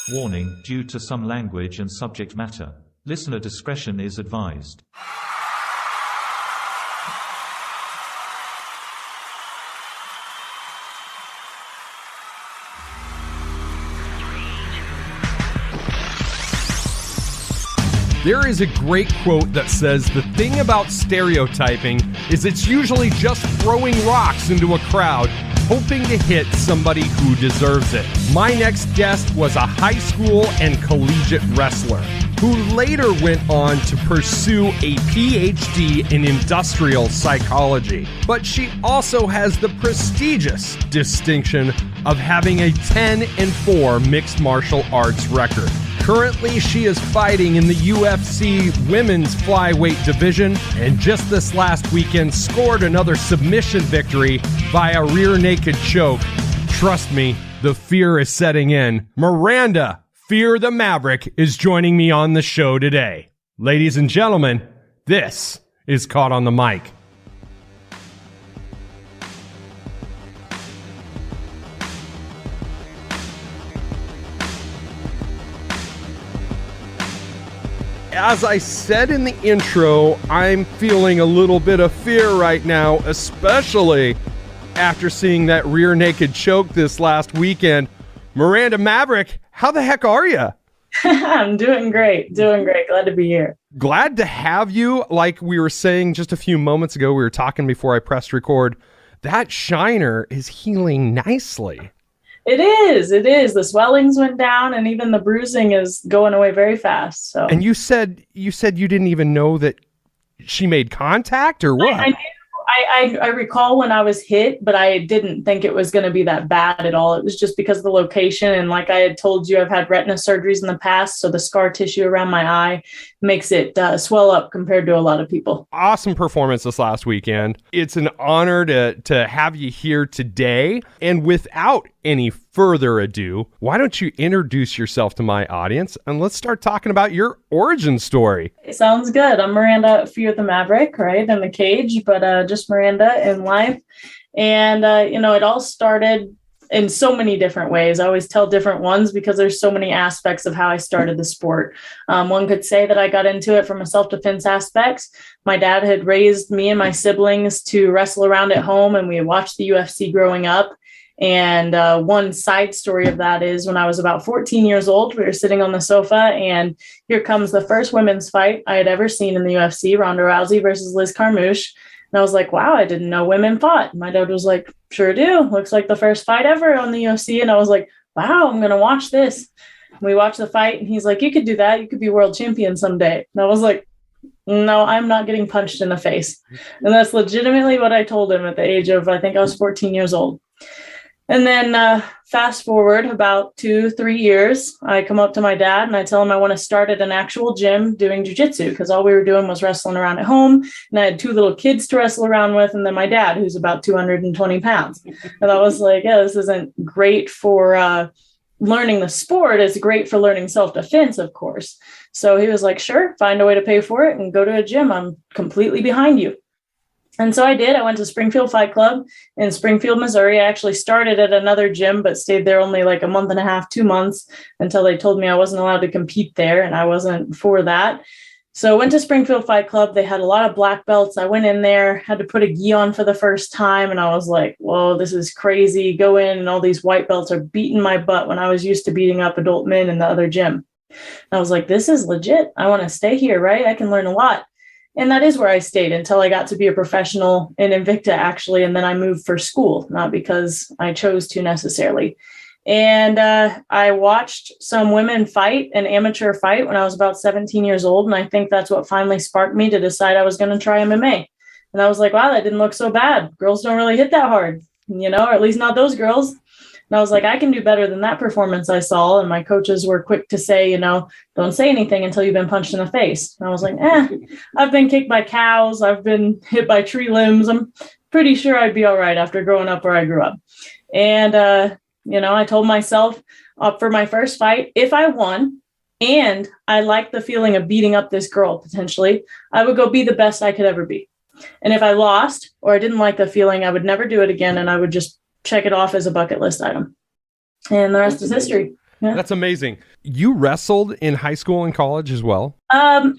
Warning, due to some language and subject matter, listener discretion is advised. There is a great quote that says, "The thing about stereotyping is it's usually just throwing rocks into a crowd, hoping to hit somebody who deserves it." My next guest was a high school and collegiate wrestler who later went on to pursue a PhD in industrial psychology. But she also has the prestigious distinction of having a 10-4 mixed martial arts record. Currently, she is fighting in the UFC women's flyweight division, and just this last weekend scored another submission victory via rear naked choke. Trust me, the fear is setting in. Miranda, Fear the Maverick, is joining me on the show today. Ladies and gentlemen, this is Caught on the Mic. As I said in the intro, I'm feeling a little bit of fear right now, especially after seeing that rear naked choke this last weekend. Miranda Maverick, how the heck are you? I'm doing great. Glad to be here. Glad to have you. Like we were saying just a few moments ago, we were talking before I pressed record, that shiner is healing nicely. It is. The swellings went down, and even the bruising is going away very fast. So. And you said you didn't even know that she made contact, or what? I knew. I recall when I was hit, but I didn't think it was going to be that bad at all. It was just because of the location. And like I had told you, I've had retina surgeries in the past. So the scar tissue around my eye makes it swell up compared to a lot of people. Awesome performance this last weekend. It's an honor to have you here today. And without any further ado, why don't you introduce yourself to my audience and let's start talking about your origin story. Sounds good. I'm Miranda, Fear the Maverick, right? In the cage, but just Miranda in life. And, it all started in so many different ways. I always tell different ones because there's so many aspects of how I started the sport. One could say that I got into it from a self-defense aspect. My dad had raised me and my siblings to wrestle around at home, and we had watched the UFC growing up. And one side story of that is when I was about 14 years old, we were sitting on the sofa, and here comes the first women's fight I had ever seen in the UFC, Ronda Rousey versus Liz Carmouche. And I was like, wow, I didn't know women fought. My dad was like, sure do. Looks like the first fight ever on the UFC. And I was like, wow, I'm going to watch this. And we watched the fight, and he's like, you could do that. You could be world champion someday. And I was like, no, I'm not getting punched in the face. And that's legitimately what I told him at the age of, I think I was 14 years old. And then fast forward about 2-3 years, I come up to my dad and I tell him I want to start at an actual gym doing jiu-jitsu, because all we were doing was wrestling around at home. And I had 2 little kids to wrestle around with, and then my dad, who's about 220 pounds. And I was like, yeah, this isn't great for learning the sport. It's great for learning self-defense, of course. So he was like, sure, find a way to pay for it and go to a gym. I'm completely behind you. And so I did. I went to Springfield Fight Club in Springfield, Missouri. I actually started at another gym, but stayed there only like a month and a half, 2 months, until they told me I wasn't allowed to compete there, and I wasn't for that. So I went to Springfield Fight Club. They had a lot of black belts. I went in there, had to put a gi on for the first time, and I was like, whoa, this is crazy. Go in, and all these white belts are beating my butt when I was used to beating up adult men in the other gym. And I was like, this is legit. I want to stay here, right? I can learn a lot. And that is where I stayed until I got to be a professional in Invicta, actually. And then I moved for school, not because I chose to necessarily. And I watched some women fight, an amateur fight, when I was about 17 years old. And I think that's what finally sparked me to decide I was going to try MMA. And I was like, wow, that didn't look so bad. Girls don't really hit that hard, or at least not those girls. And I was like, I can do better than that performance I saw. And my coaches were quick to say, don't say anything until you've been punched in the face. And I was like, I've been kicked by cows. I've been hit by tree limbs. I'm pretty sure I'd be all right after growing up where I grew up. And, I told myself for my first fight, if I won and I liked the feeling of beating up this girl, potentially, I would go be the best I could ever be. And if I lost or I didn't like the feeling, I would never do it again. And I would just check it off as a bucket list item. And the rest is history. That's amazing. You wrestled in high school and college as well?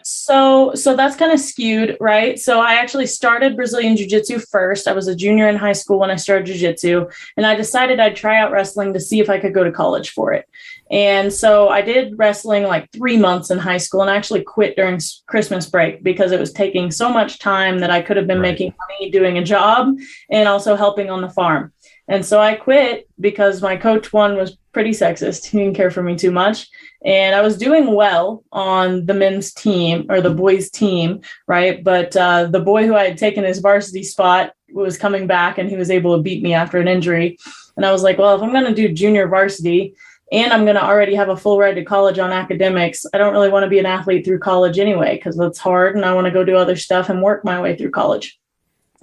So that's kind of skewed, right? So I actually started Brazilian Jiu-Jitsu first. I was a junior in high school when I started Jiu-Jitsu, and I decided I'd try out wrestling to see if I could go to college for it. And so I did wrestling like 3 months in high school, and I actually quit during Christmas break because it was taking so much time that I could have been making money doing a job and also helping on the farm. And so I quit because my coach, one, was pretty sexist. He didn't care for me too much. And I was doing well on the men's team or the boys team, right? But the boy who I had taken his varsity spot was coming back, and he was able to beat me after an injury. And I was like, well, if I'm going to do junior varsity and I'm going to already have a full ride to college on academics, I don't really want to be an athlete through college anyway, because that's hard. And I want to go do other stuff and work my way through college.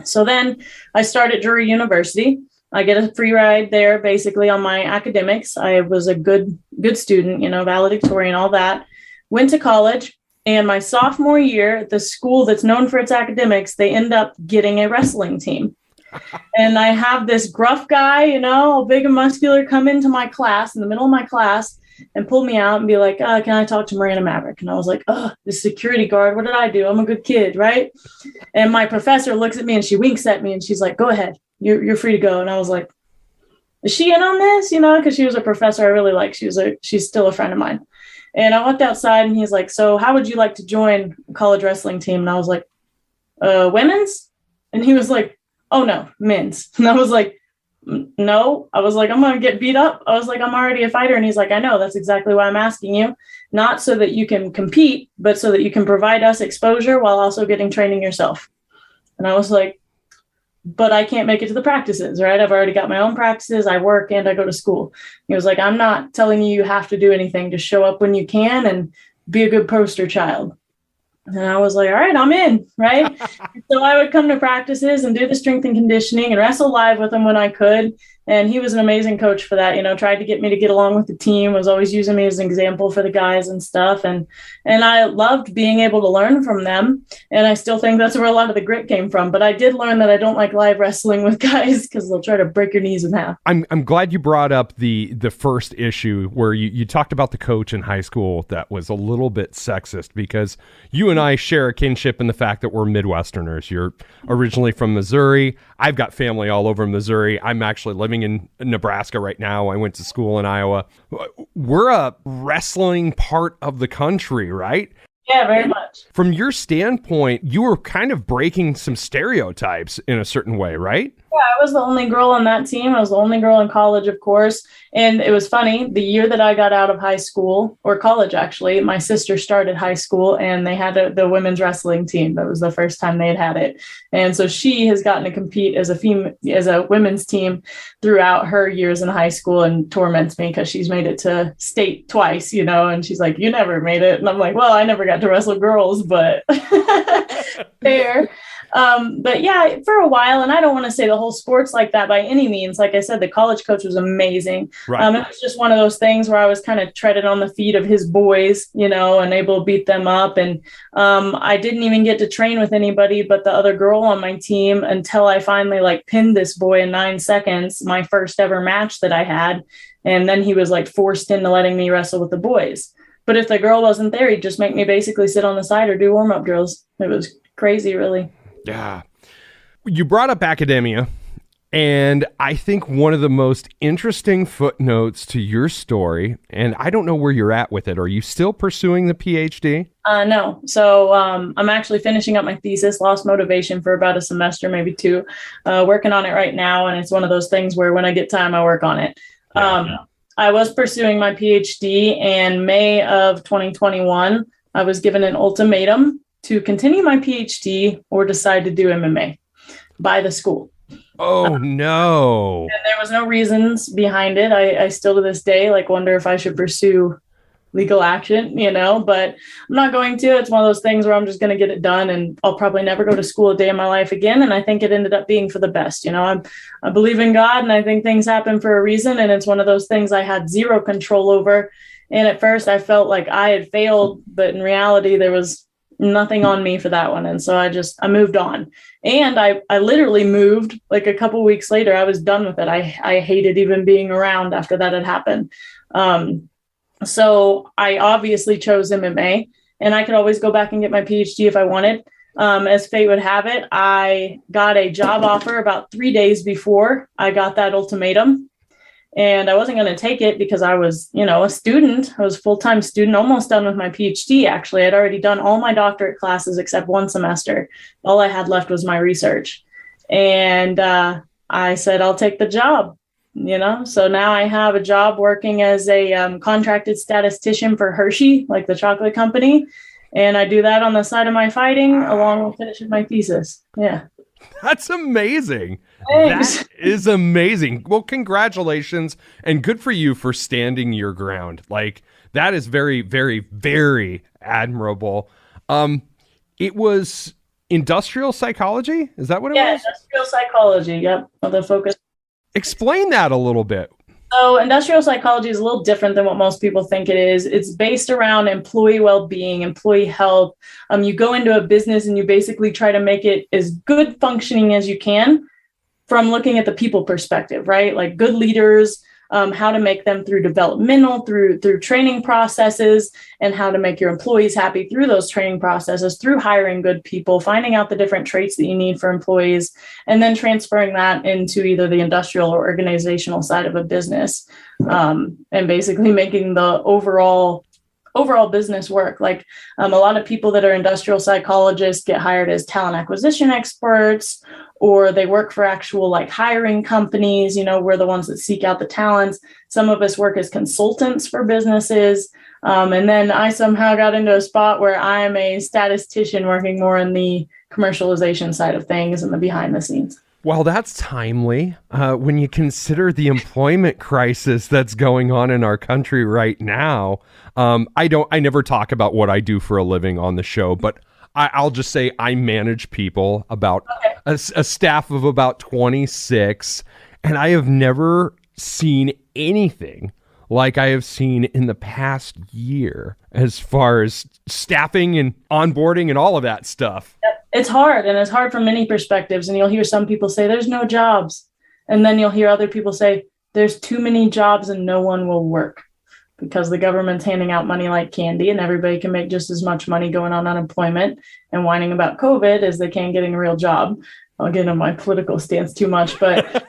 So then I started Drury University. I get a free ride there basically on my academics. I was a good student, valedictorian, all that. Went to college, and my sophomore year, the school that's known for its academics, they end up getting a wrestling team. And I have this gruff guy, all big and muscular, come into my class in the middle of my class and pull me out and be like, can I talk to Miranda Maverick? And I was like, the security guard, what did I do? I'm a good kid, right? And my professor looks at me and she winks at me and she's like, go ahead. You're free to go. And I was like, is she in on this? Because she was a professor I really like. She's still a friend of mine. And I walked outside and he's like, so how would you like to join a college wrestling team? And I was like, women's? And he was like, oh no, men's. And I was like, no. I was like, I'm going to get beat up. I was like, I'm already a fighter. And he's like, I know, that's exactly why I'm asking you. Not so that you can compete, but so that you can provide us exposure while also getting training yourself. And I was like, but I can't make it to the practices, right? I've already got my own practices. I work and I go to school. He was like, I'm not telling you have to do anything. Just show up when you can and be a good poster child. And I was like, all right, I'm in, right? So I would come to practices and do the strength and conditioning and wrestle live with him when I could. And he was an amazing coach for that, tried to get me to get along with the team, was always using me as an example for the guys and stuff. And I loved being able to learn from them. And I still think that's where a lot of the grit came from. But I did learn that I don't like live wrestling with guys because they'll try to break your knees in half. I'm glad you brought up the first issue where you talked about the coach in high school that was a little bit sexist, because you and I share a kinship in the fact that we're Midwesterners. You're originally from Missouri. I've got family all over Missouri. I'm actually living in Nebraska right now. I went to school in Iowa. We're a wrestling part of the country, right? Yeah, very much. From your standpoint, you were kind of breaking some stereotypes in a certain way, right? Yeah, I was the only girl on that team. I was the only girl in college, of course. And it was funny, the year that I got out of high school, or college actually, my sister started high school and they had the women's wrestling team. That was the first time they had it. And so she has gotten to compete as a women's team throughout her years in high school, and torments me because she's made it to state twice, and she's like, you never made it. And I'm like, well, I never got to wrestle girls, but fair. But yeah, for a while, and I don't want to say the whole sport's like that by any means. Like I said, the college coach was amazing. Right. It was just one of those things where I was kind of treaded on the feet of his boys, and able to beat them up. And I didn't even get to train with anybody but the other girl on my team until I finally pinned this boy in 9 seconds, my first ever match that I had. And then he was forced into letting me wrestle with the boys. But if the girl wasn't there, he'd just make me basically sit on the side or do warm-up drills. It was crazy, really. Yeah. You brought up academia, and I think one of the most interesting footnotes to your story, and I don't know where you're at with it. Are you still pursuing the PhD? No. So I'm actually finishing up my thesis, lost motivation for about a semester, maybe 2, working on it right now. And it's one of those things where when I get time, I work on it. I was pursuing my PhD, and May of 2021, I was given an ultimatum to continue my PhD or decide to do MMA by the school. Oh, no. And there was no reasons behind it. I still to this day, wonder if I should pursue legal action, but I'm not going to. It's one of those things where I'm just going to get it done, and I'll probably never go to school a day in my life again. And I think it ended up being for the best. I believe in God, and I think things happen for a reason. And it's one of those things I had zero control over. And at first I felt like I had failed, but in reality, there was nothing on me for that one. And so I moved on, and I literally moved a couple weeks later. I was done with it. I hated even being around after that had happened. So I obviously chose MMA, and I could always go back and get my PhD if I wanted. As fate would have it, I got a job offer about 3 days before I got that ultimatum. And I wasn't going to take it because I was, a student. I was a full-time student, almost done with my PhD, actually. I'd already done all my doctorate classes except one semester. All I had left was my research. And I said, I'll take the job. So now I have a job working as a contracted statistician for Hershey, like the chocolate company. And I do that on the side of my fighting along with finishing my thesis. Yeah. That's amazing. Thanks. That is amazing. Well, congratulations, and good for you for standing your ground. Like, that is very, very, very admirable. It was industrial psychology? Is that what it was? Yeah, industrial psychology. Yep. The focus. Explain that a little bit. So industrial psychology is a little different than what most people think it is. It's based around employee well-being, employee health. You go into a business and you basically try to make it as good functioning as you can from looking at the people perspective, right? Like good leaders, how to make them through developmental, through training processes, and how to make your employees happy through those training processes, through hiring good people, finding out the different traits that you need for employees, and then transferring that into either the industrial or organizational side of a business, and basically making the overall business work. Like a lot of people that are industrial psychologists get hired as talent acquisition experts, or they work for actual like hiring companies. We're the ones that seek out the talents. Some of us work as consultants for businesses. And then I somehow got into a spot where I'm a statistician working more in the commercialization side of things and the behind the scenes. Well, that's timely when you consider the employment crisis that's going on in our country right now. I never talk about what I do for a living on the show, but I'll just say I manage people, about a staff of about 26, and I have never seen anything like I have seen in the past year as far as staffing and onboarding and all of that stuff. Yep. It's hard, and it's hard from many perspectives. And you'll hear some people say there's no jobs. And then you'll hear other people say there's too many jobs and no one will work because the government's handing out money like candy and everybody can make just as much money going on unemployment and whining about COVID as they can getting a real job. I'll get into my political stance too much, but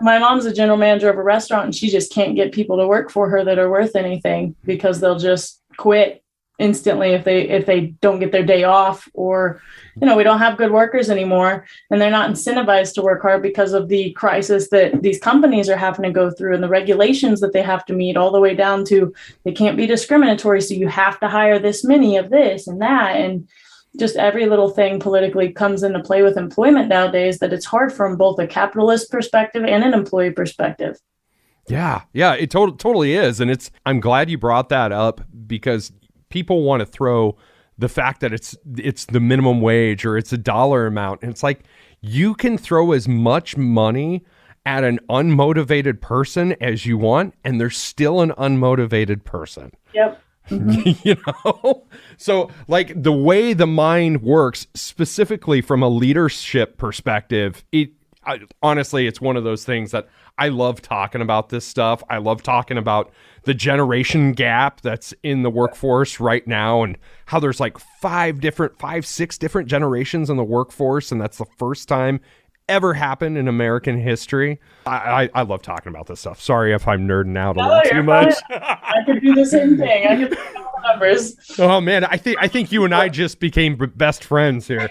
my mom's a general manager of a restaurant and she just can't get people to work for her that are worth anything because they'll just quit instantly if they don't get their day off, or we don't have good workers anymore, and they're not incentivized to work hard because of the crisis that these companies are having to go through and the regulations that they have to meet, all the way down to they can't be discriminatory, so you have to hire this many of this and that, and just every little thing politically comes into play with employment nowadays, that it's hard from both a capitalist perspective and an employee perspective. Yeah, it totally is. And I'm glad you brought that up, because people want to throw the fact that it's the minimum wage or it's a dollar amount. And it's like, you can throw as much money at an unmotivated person as you want, and they're still an unmotivated person. Yep. Mm-hmm. So like the way the mind works, specifically from a leadership perspective, honestly, it's one of those things that I love talking about this stuff. I love talking about the generation gap that's in the workforce right now, and how there's like 6 different generations in the workforce. And that's the first time ever happened in American history. I love talking about this stuff. Sorry if I'm nerding out a little too much. I could do the same thing. I could do the numbers. Oh man, I think you and I just became best friends here.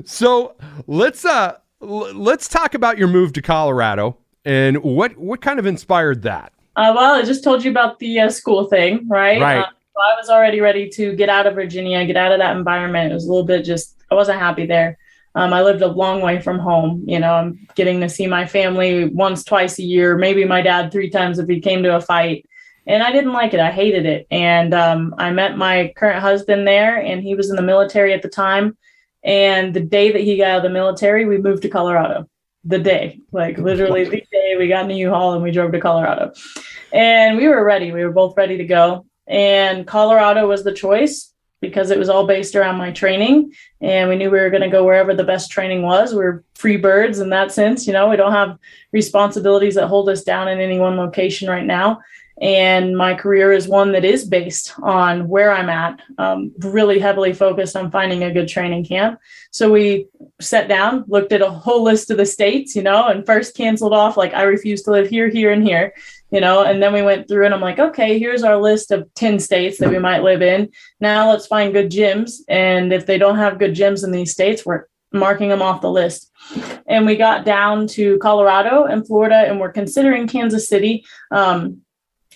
So let's talk about your move to Colorado and what kind of inspired that. Well, I just told you about the school thing, right? Right. So I was already ready to get out of Virginia, get out of that environment. It was a little bit I wasn't happy there. I lived a long way from home. I'm getting to see my family once, twice a year, maybe my dad 3 times if he came to a fight. And I didn't like it. I hated it. And I met my current husband there, and he was in the military at the time. And the day that he got out of the military, we moved to Colorado. The day, like literally the day we got in a U-Haul and we drove to Colorado. And we were ready. We were both ready to go. And Colorado was the choice because it was all based around my training. and we knew we were going to go wherever the best training was. We're free birds in that sense. We don't have responsibilities that hold us down in any one location right now. And my career is one that is based on where I'm at, really heavily focused on finding a good training camp. So we sat down, looked at a whole list of the states, and first canceled off, like, I refuse to live here, here, and here, and then we went through and I'm like, okay, here's our list of 10 states that we might live in. Now let's find good gyms. And if they don't have good gyms in these states, we're marking them off the list. And we got down to Colorado and Florida, and we're considering Kansas City.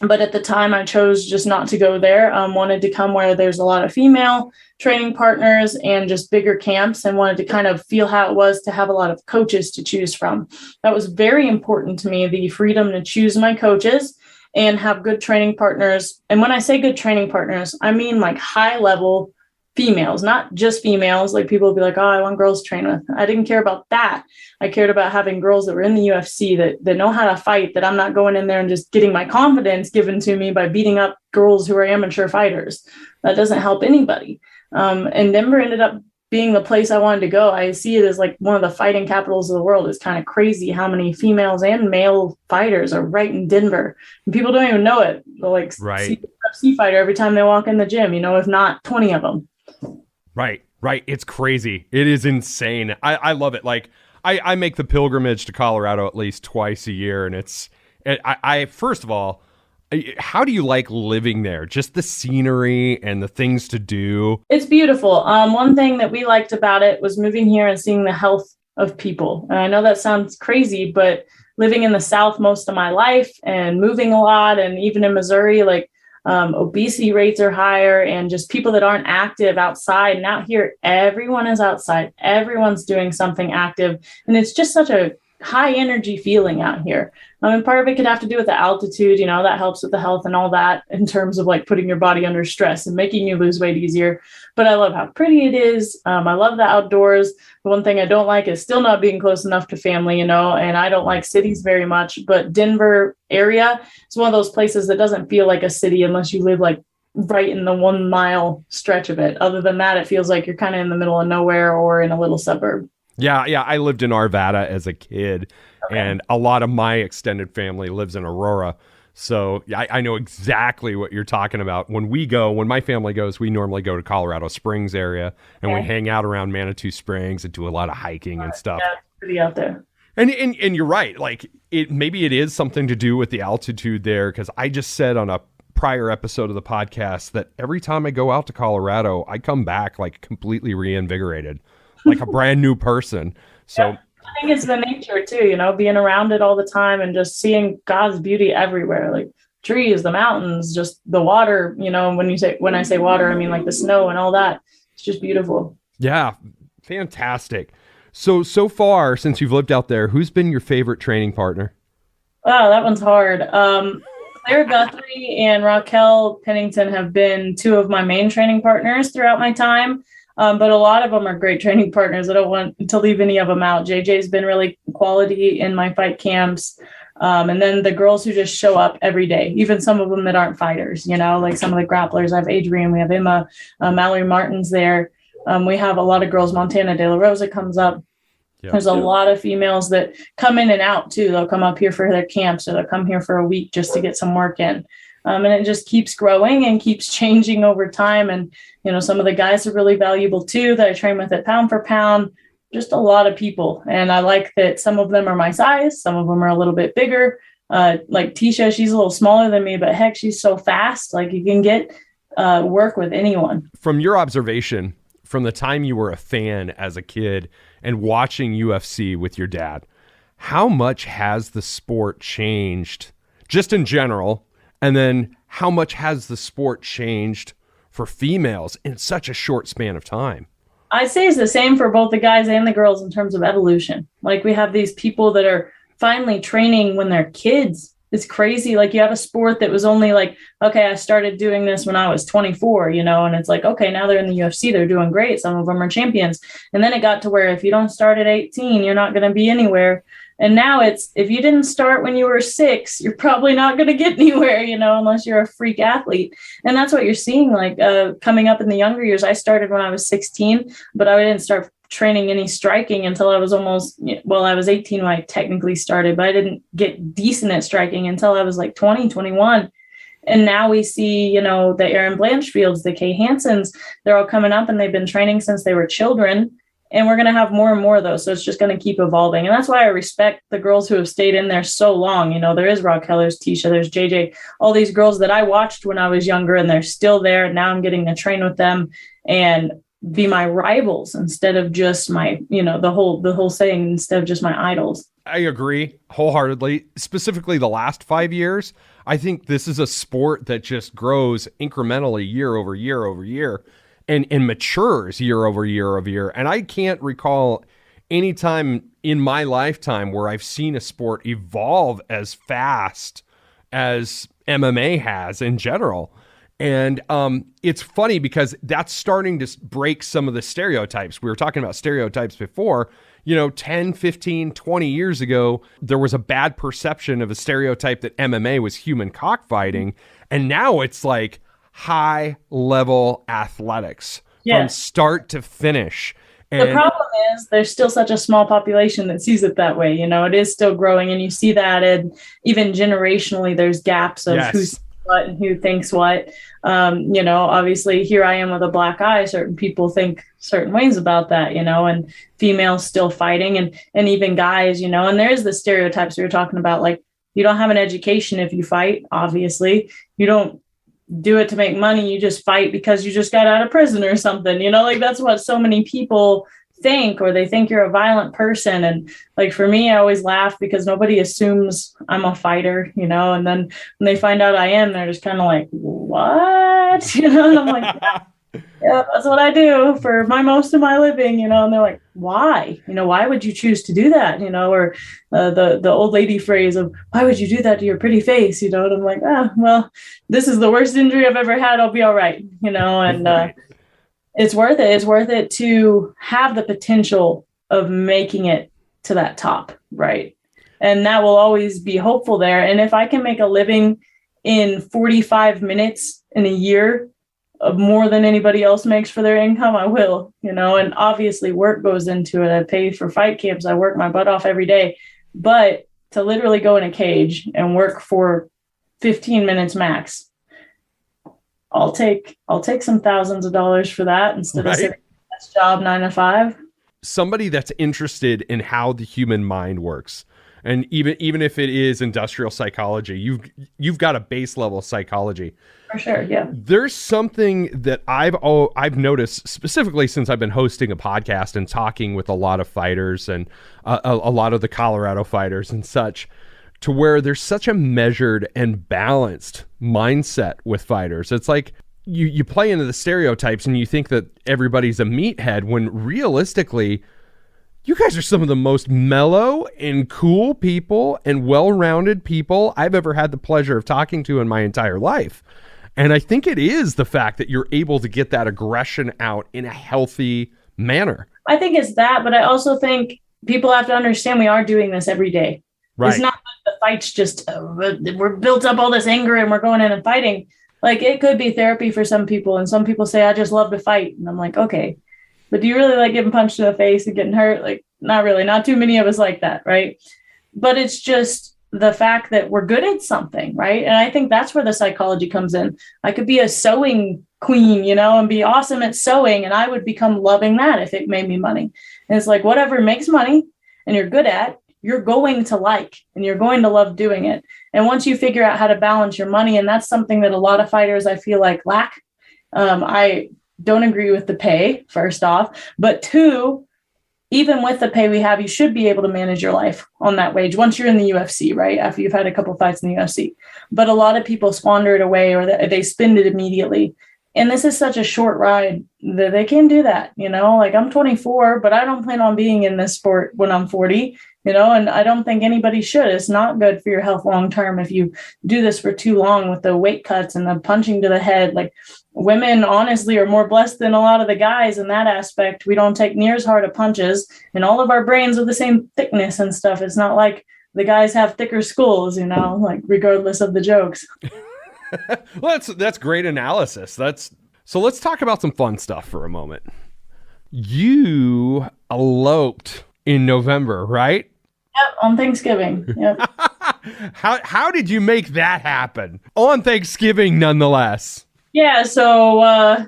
But at the time, I chose just not to go there. Wanted to come where there's a lot of female training partners and just bigger camps, and wanted to kind of feel how it was to have a lot of coaches to choose from. That was very important to me, the freedom to choose my coaches and have good training partners. And when I say good training partners, I mean like high level females, not just females. Like, people will be like, oh, I want girls to train with. I didn't care about that. I cared about having girls that were in the UFC that know how to fight, that I'm not going in there and just getting my confidence given to me by beating up girls who are amateur fighters. That doesn't help anybody. And Denver ended up being the place I wanted to go. I see it as like one of the fighting capitals of the world. It's kind of crazy how many females and male fighters are right in Denver. And people don't even know it. They'll like see a UFC fighter every time they walk in the gym, if not 20 of them. Right. It's crazy. It is insane. I love it. Like, I make the pilgrimage to Colorado at least twice a year. And I first of all, how do you like living there? Just the scenery and the things to do. It's beautiful. One thing that we liked about it was moving here and seeing the health of people. And I know that sounds crazy, but living in the South most of my life and moving a lot, and even in Missouri, like, obesity rates are higher, and just people that aren't active outside. And out here, everyone is outside. Everyone's doing something active. And it's just such a high energy feeling out here. And part of it could have to do with the altitude, that helps with the health and all that in terms of like putting your body under stress and making you lose weight easier. But I love how pretty it is. I love the outdoors. The one thing I don't like is still not being close enough to family, and I don't like cities very much, but Denver area is one of those places that doesn't feel like a city unless you live like right in the 1 mile stretch of it. Other than that, it feels like you're kind of in the middle of nowhere or in a little suburb. Yeah. I lived in Arvada as a kid, and a lot of my extended family lives in Aurora. So I know exactly what you're talking about. When my family goes, we normally go to Colorado Springs area, and we hang out around Manitou Springs and do a lot of hiking and stuff. Yeah, it's pretty out there. And you're right. Like, maybe it is something to do with the altitude there, because I just said on a prior episode of the podcast that every time I go out to Colorado, I come back like completely reinvigorated, like a brand new person. So I think it's the nature too, being around it all the time and just seeing God's beauty everywhere, like trees, the mountains, just the water, when I say water, I mean like the snow and all that. It's just beautiful. Yeah. Fantastic. So far, since you've lived out there, who's been your favorite training partner? Oh, that one's hard. Claire Guthrie and Raquel Pennington have been two of my main training partners throughout my time. But a lot of them are great training partners. I don't want to leave any of them out. JJ's been really quality in my fight camps. And then the girls who just show up every day, even some of them that aren't fighters, like some of the grapplers. I have Adrienne, we have Emma, Mallory Martin's there. We have a lot of girls. Montana De La Rosa comes up. Yep. There's a lot of females that come in and out too. They'll come up here for their camps, or they'll come here for a week just to get some work in. And it just keeps growing and keeps changing over time. And, some of the guys are really valuable too, that I train with at Pound for Pound, just a lot of people. And I like that some of them are my size. Some of them are a little bit bigger. Like Tisha, she's a little smaller than me, but heck, she's so fast. Like, you can get work with anyone. From your observation, from the time you were a fan as a kid and watching UFC with your dad, how much has the sport changed just in general? And then how much has the sport changed for females in such a short span of time? I'd say it's the same for both the guys and the girls in terms of evolution. Like, we have these people that are finally training when they're kids. It's crazy. Like, you have a sport that was only like, okay, I started doing this when I was 24, and it's like, okay, now they're in the UFC. They're doing great. Some of them are champions. And then it got to where if you don't start at 18, you're not going to be anywhere. And now it's, if you didn't start when you were 6, you're probably not going to get anywhere, unless you're a freak athlete. And that's what you're seeing, like coming up in the younger years. I started when I was 16, but I didn't start training any striking until I was I was 18 when I technically started, but I didn't get decent at striking until I was like 20, 21. And now we see, the Aaron Blanchfields, the Kay Hansons, they're all coming up and they've been training since they were children. And we're going to have more and more of those. So it's just going to keep evolving. And that's why I respect the girls who have stayed in there so long. There is Raquel, there's Tisha, there's JJ, all these girls that I watched when I was younger, and they're still there. Now I'm getting to train with them and be my rivals instead of just my, the whole saying, instead of just my idols. I agree wholeheartedly. Specifically the last 5 years, I think this is a sport that just grows incrementally year over year over year and matures year over year over year. And I can't recall any time in my lifetime where I've seen a sport evolve as fast as MMA has in general. And it's funny because that's starting to break some of the stereotypes. We were talking about stereotypes before. 10, 15, 20 years ago, there was a bad perception of a stereotype that MMA was human cockfighting. And now it's like high level athletics from start to finish. And the problem is there's still such a small population that sees it that way. It is still growing. And you see that, and even generationally, there's gaps of who's what and who thinks what. Obviously here I am with a black eye. Certain people think certain ways about that, and females still fighting and even guys, and there's the stereotypes we were talking about, like you don't have an education if you fight, obviously. You don't do it to make money. You just fight because you just got out of prison or something, like that's what so many people think, or they think you're a violent person. And like for me, I always laugh because nobody assumes I'm a fighter, and then when they find out I am, they're just kind of like, what? And I'm like, yeah, that's what I do for most of my living, and they're like, why? Why would you choose to do that? Or the old lady phrase of, why would you do that to your pretty face? And I'm like, well, this is the worst injury I've ever had. I'll be all right, and it's worth it. It's worth it to have the potential of making it to that top, right? And that will always be hopeful there. And if I can make a living in 45 minutes in a year of more than anybody else makes for their income, I will, and obviously work goes into it. I pay for fight camps. I work my butt off every day, but to literally go in a cage and work for 15 minutes max, I'll take some thousands of dollars for that instead of sitting at this job 9 to 5. Somebody that's interested in how the human mind works, and even if it is industrial psychology, you've got a base level psychology. For sure, yeah. There's something that I've noticed specifically since I've been hosting a podcast and talking with a lot of fighters and a lot of the Colorado fighters and such, to where there's such a measured and balanced mindset with fighters. It's like you play into the stereotypes and you think that everybody's a meathead, when realistically, you guys are some of the most mellow and cool people and well-rounded people I've ever had the pleasure of talking to in my entire life. And I think it is the fact that you're able to get that aggression out in a healthy manner. I think it's that, but I also think people have to understand we are doing this every day. Right. It's not like the fights just, we're built up all this anger and we're going in and fighting. Like, it could be therapy for some people. And some people say, I just love to fight. And I'm like, okay, but do you really like getting punched in the face and getting hurt? Like, not really. Not too many of us like that, right? But it's just the fact that we're good at something, right? And I think that's where the psychology comes in. I could be a sewing queen, and be awesome at sewing, and I would become loving that if it made me money. And it's like, whatever makes money and you're good at, you're going to like, and you're going to love doing it. And once you figure out how to balance your money, and that's something that a lot of fighters, I feel like, lack. I don't agree with the pay, first off, but two, even with the pay we have, you should be able to manage your life on that wage once you're in the UFC, right? After you've had a couple fights in the UFC. But a lot of people squander it away, or they spend it immediately. And this is such a short ride that they can do that, Like, I'm 24, but I don't plan on being in this sport when I'm 40. And I don't think anybody should. It's not good for your health long term if you do this for too long with the weight cuts and the punching to the head. Like, women honestly are more blessed than a lot of the guys in that aspect. We don't take near as hard of punches, and all of our brains are the same thickness and stuff. It's not like the guys have thicker skulls, like regardless of the jokes. Well, that's great analysis. So let's talk about some fun stuff for a moment. You eloped in November, right? Yep, on Thanksgiving. Yep. How did you make that happen on Thanksgiving, nonetheless? Yeah, so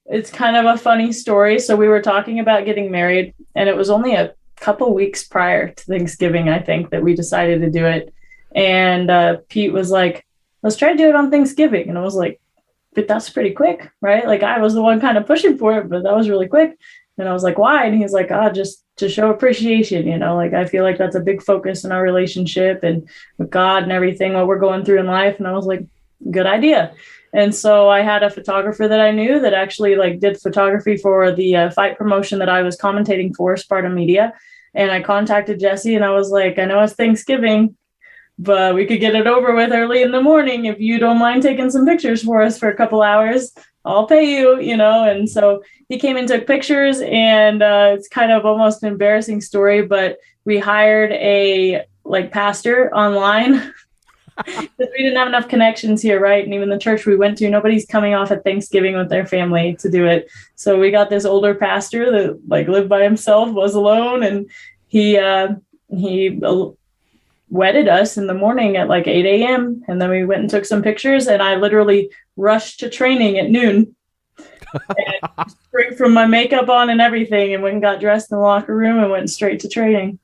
it's kind of a funny story. So we were talking about getting married, and it was only a couple weeks prior to Thanksgiving, I think, that we decided to do it. And Pete was like, let's try to do it on Thanksgiving. And I was like, but that's pretty quick, right? Like, I was the one kind of pushing for it, but that was really quick. And I was like, why? And he's like, just to show appreciation, like, I feel like that's a big focus in our relationship and with God and everything, what we're going through in life. And I was like, good idea. And so I had a photographer that I knew that actually did photography for the fight promotion that I was commentating for, Sparta Media. And I contacted Jesse and I was like, I know it's Thanksgiving, but we could get it over with early in the morning. If you don't mind taking some pictures for us for a couple hours, I'll pay you, And so he came and took pictures, and it's kind of almost an embarrassing story, but we hired a pastor online because we didn't have enough connections here, right? And even the church we went to, nobody's coming off at Thanksgiving with their family to do it. So we got this older pastor that lived by himself, was alone, and he wedded us in the morning at 8 a.m. And then we went and took some pictures, and I literally rushed to training at noon and straight from my makeup on and everything, and went and got dressed in the locker room and went straight to training.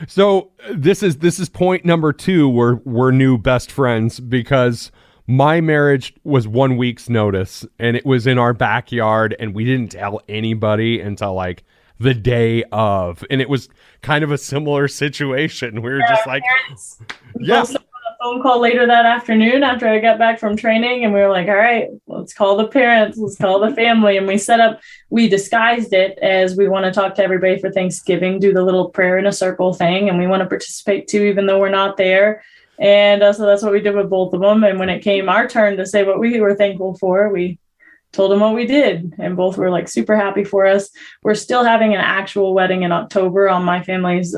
So this is point number 2 where we're new best friends, because my marriage was 1 week's notice, and it was in our backyard, and we didn't tell anybody until the day of, and it was kind of a similar situation. We were just yeah. A phone call later that afternoon after I got back from training, and we were like, all right, let's call the parents, let's call the family. And we disguised it as we want to talk to everybody for Thanksgiving, do the little prayer in a circle thing, and we want to participate too, even though we're not there. And so that's what we did with both of them. And when it came our turn to say what we were thankful for, we told them what we did, and both were super happy for us. We're still having an actual wedding in October on my family's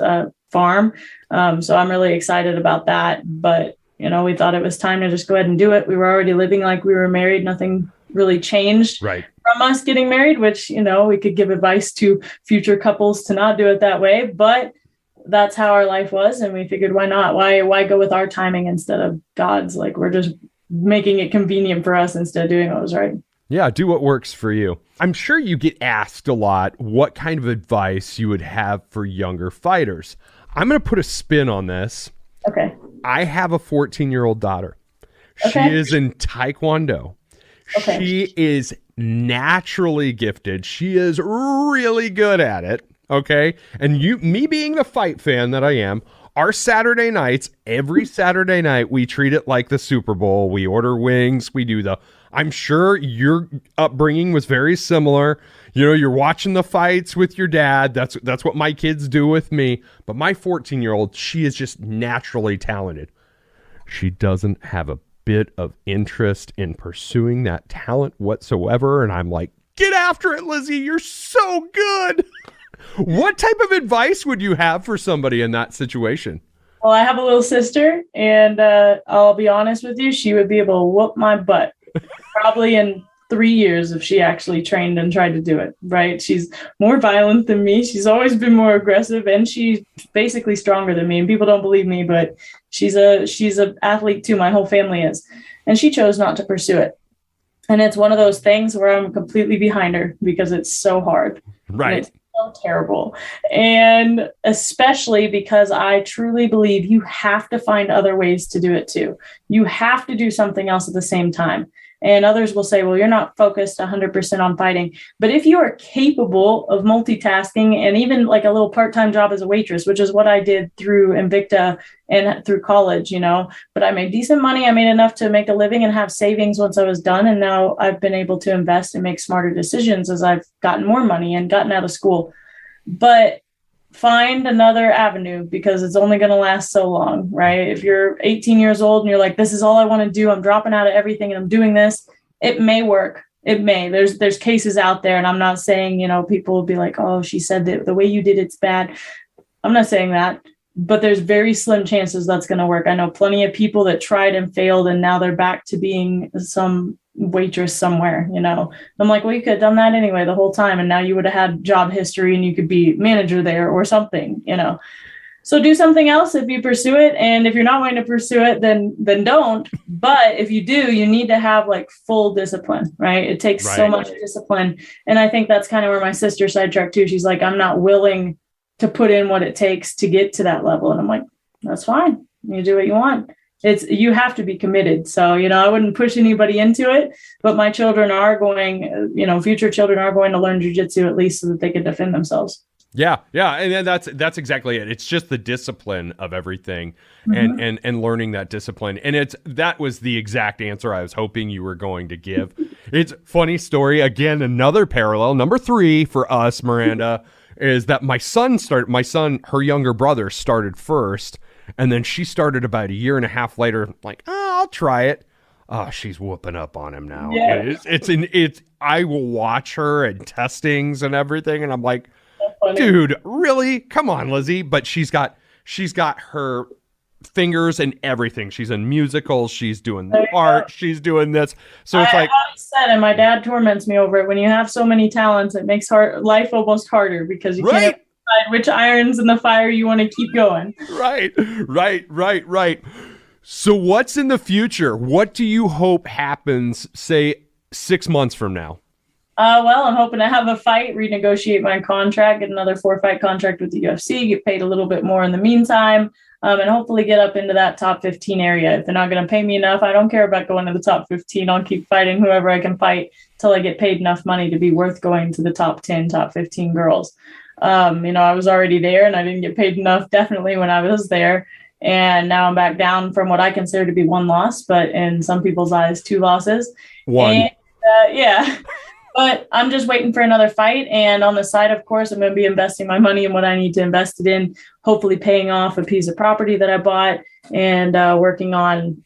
farm. So I'm really excited about that. But, we thought it was time to just go ahead and do it. We were already living like we were married. Nothing really changed from us getting married, which, we could give advice to future couples to not do it that way. But that's how our life was. And we figured, why not? Why go with our timing instead of God's? We're just making it convenient for us instead of doing what was right. Yeah, do what works for you. I'm sure you get asked a lot what kind of advice you would have for younger fighters. I'm going to put a spin on this. Okay. I have a 14-year-old daughter. Okay. She is in Taekwondo. Okay. She is naturally gifted. She is really good at it. Okay. And me being the fight fan that I am, our Saturday nights, every Saturday night, we treat it like the Super Bowl. We order wings. We do I'm sure your upbringing was very similar. You're watching the fights with your dad. That's what my kids do with me. But my 14-year-old, she is just naturally talented. She doesn't have a bit of interest in pursuing that talent whatsoever. And I'm like, get after it, Lizzie. You're so good. What type of advice would you have for somebody in that situation? Well, I have a little sister, and I'll be honest with you, she would be able to whoop my butt probably in 3 years if she actually trained and tried to do it, right? She's more violent than me. She's always been more aggressive, and she's basically stronger than me. And people don't believe me, but she's an athlete too. My whole family is. And she chose not to pursue it. And it's one of those things where I'm completely behind her because it's so hard. Right. It's so terrible. And especially because I truly believe you have to find other ways to do it too. You have to do something else at the same time. And others will say, well, you're not focused 100% on fighting. But if you are capable of multitasking and even like a little part-time job as a waitress, which is what I did through Invicta and through college, but I made decent money. I made enough to make a living and have savings once I was done. And now I've been able to invest and make smarter decisions as I've gotten more money and gotten out of school. But find another avenue because it's only going to last so long, right? If you're 18 years old and you're like, this is all I want to do, I'm dropping out of everything and I'm doing this, it may work. It may. There's cases out there, and I'm not saying, people will be like, oh, she said that the way you did it's bad. I'm not saying that, but there's very slim chances that's going to work. I know plenty of people that tried and failed, and now they're back to being some waitress somewhere. I'm like, well, you could have done that anyway the whole time, and now you would have had job history and you could be manager there or something. So do something else if you pursue it. And if you're not going to pursue it, then don't. But if you do, you need to have like full discipline, right? It takes so much discipline. And I think that's kind of where my sister sidetracked too. She's like, I'm not willing to put in what it takes to get to that level. And I'm like, that's fine. You do what you want. You have to be committed. So, I wouldn't push anybody into it, but my children are going, future children are going to learn jujitsu at least so that they can defend themselves. Yeah. And then that's exactly it. It's just the discipline of everything and learning that discipline. And that was the exact answer I was hoping you were going to give. It's funny story. Again, another parallel. Number 3 for us, Miranda, is that my son, her younger brother started first. And then she started about a year and a half later, like, I'll try it. Oh, she's whooping up on him now. Yeah. I will watch her and testings and everything. And I'm like, dude, really? Come on, Lizzie. But she's got her fingers and everything. She's in musicals. She's doing art. She's doing this. So it's like, I said, and my dad torments me over it. When you have so many talents, it makes life almost harder because you can't decide which irons in the fire you want to keep going. Right. So what's in the future? What do you hope happens, say, 6 months from now? Well, I'm hoping to have a fight, renegotiate my contract, get another 4-fight contract with the UFC, get paid a little bit more in the meantime, and hopefully get up into that top 15 area. If they're not going to pay me enough, I don't care about going to the top 15. I'll keep fighting whoever I can fight till I get paid enough money to be worth going to the top 10, top 15 girls. I was already there and I didn't get paid enough definitely when I was there. And now I'm back down from what I consider to be 1 loss, but in some people's eyes, 2 losses. One. And, but I'm just waiting for another fight. And on the side, of course, I'm going to be investing my money in what I need to invest it in, hopefully paying off a piece of property that I bought and working on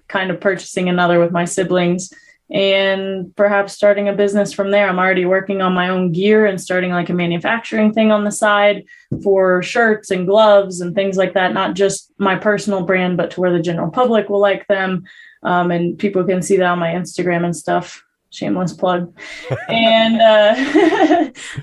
kind of purchasing another with my siblings and perhaps starting a business from there. I'm already working on my own gear and starting like a manufacturing thing on the side for shirts and gloves and things like that. Not just my personal brand, but to where the general public will like them. And people can see that on my Instagram and stuff. Shameless plug. And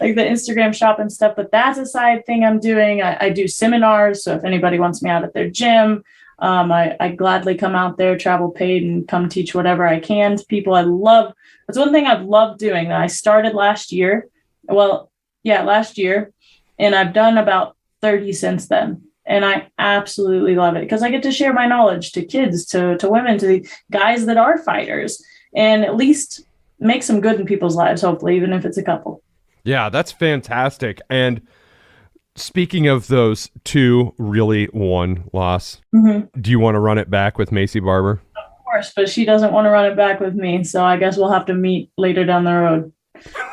like the Instagram shop and stuff. But that's a side thing I'm doing. I do seminars. So if anybody wants me out at their gym, I gladly come out there, travel paid, and come teach whatever I can to people. That's one thing I've loved doing that I started last year. Last year. And I've done about 30 since then. And I absolutely love it because I get to share my knowledge to kids, to women, to the guys that are fighters, and at least make some good in people's lives, hopefully, even if it's a couple. Yeah, that's fantastic. And speaking of those 2 really 1 loss, do you want to run it back with Macie Barber? Of course, but she doesn't want to run it back with me. So I guess we'll have to meet later down the road.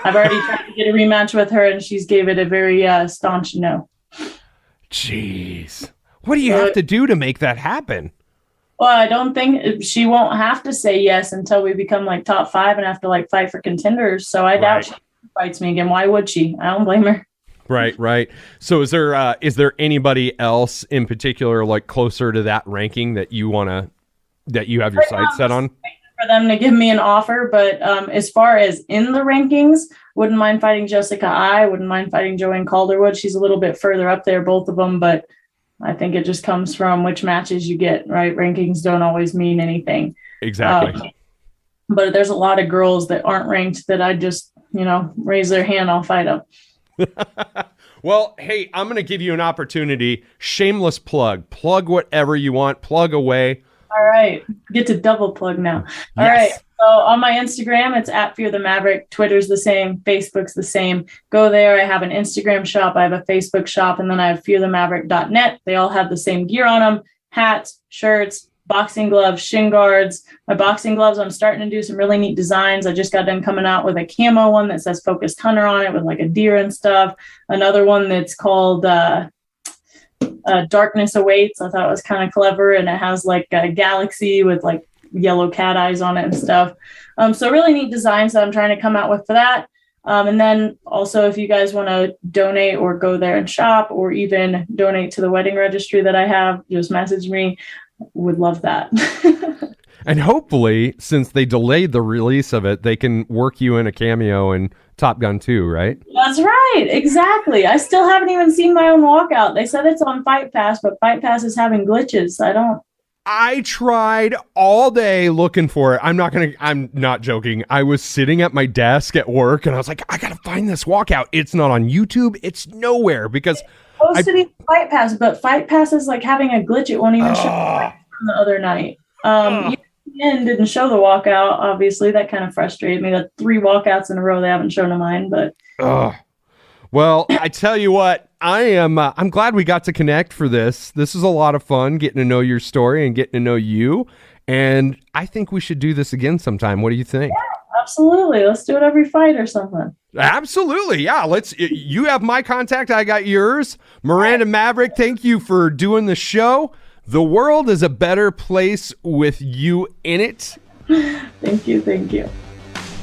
I've already tried to get a rematch with her and she's gave it a very staunch no. Jeez. What do you have to do to make that happen? Well, I don't think she won't have to say yes until we become like top 5 and have to like fight for contenders. So I doubt she fights me again. Why would she? I don't blame her. Right. So is there anybody else in particular like closer to that ranking that you have your sights set on? For them to give me an offer, but as far as in the rankings, wouldn't mind fighting Jessica I wouldn't mind fighting Joanne Calderwood. She's a little bit further up there, both of them, but I think it just comes from which matches you get, right? Rankings don't always mean anything. Exactly. But there's a lot of girls that aren't ranked that I just, raise their hand, I'll fight them. Well, hey, I'm going to give you an opportunity. Shameless plug. Plug whatever you want. Plug away. All right. Get to double plug now. All right. So on my Instagram, it's at Fear the Maverick. Twitter's the same. Facebook's the same. Go there. I have an Instagram shop. I have a Facebook shop. And then I have fearthemaverick.net. They all have the same gear on them. Hats, shirts, boxing gloves, shin guards. My boxing gloves, I'm starting to do some really neat designs. I just got done coming out with a camo one that says Focused Hunter on it with like a deer and stuff. Another one that's called Darkness Awaits. I thought it was kind of clever, and it has like a galaxy with like yellow cat eyes on it and stuff. So really neat designs that I'm trying to come out with for that. And then also, if you guys want to donate or go there and shop, or even donate to the wedding registry that I have, just message me. Would love that. And hopefully, since they delayed the release of it, they can work you in a cameo in Top Gun 2, right? That's right. Exactly. I still haven't even seen my own walkout. They said it's on Fight Pass, but Fight Pass is having glitches. I tried all day looking for it. I'm not joking. I was sitting at my desk at work and I was like, I gotta find this walkout. It's not on YouTube. It's nowhere because supposed to be Fight Pass, but Fight Pass is like having a glitch. It won't even show from the other night. ESPN didn't show the walkout. Obviously, that kind of frustrated me. That 3 walkouts in a row they haven't shown of mine. But well, I tell you what, I'm glad we got to connect for this. This is a lot of fun getting to know your story and getting to know you. And I think we should do this again sometime. What do you think? Yeah, absolutely. Let's do it every fight or something. Absolutely. Yeah. You have my contact. I got yours. Miranda Maverick, thank you for doing the show. The world is a better place with you in it. Thank you. Thank you.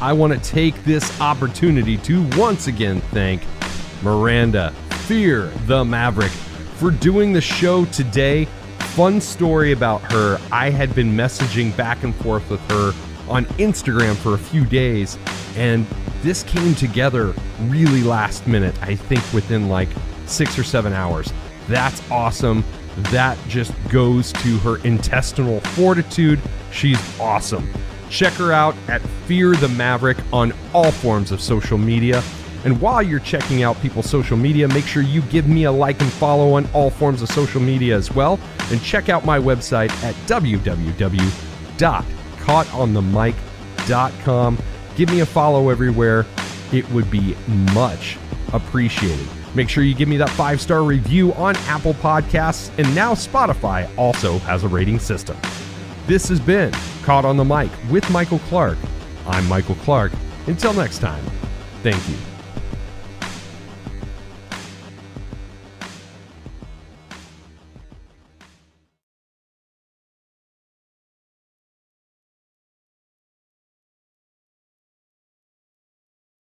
I want to take this opportunity to once again thank Miranda, Fear the Maverick, for doing the show today. Fun story about her. I had been messaging back and forth with her on Instagram for a few days, and this came together really last minute, I think within like 6 or 7 hours. That's awesome. That just goes to her intestinal fortitude. She's awesome. Check her out at Fear the Maverick on all forms of social media. And while you're checking out people's social media, make sure you give me a like and follow on all forms of social media as well. And check out my website at www.caughtonthemic.com. Give me a follow everywhere. It would be much appreciated. Make sure you give me that 5-star review on Apple Podcasts, and now Spotify also has a rating system. This has been Caught on the Mic with Michael Clark. I'm Michael Clark. Until next time, thank you.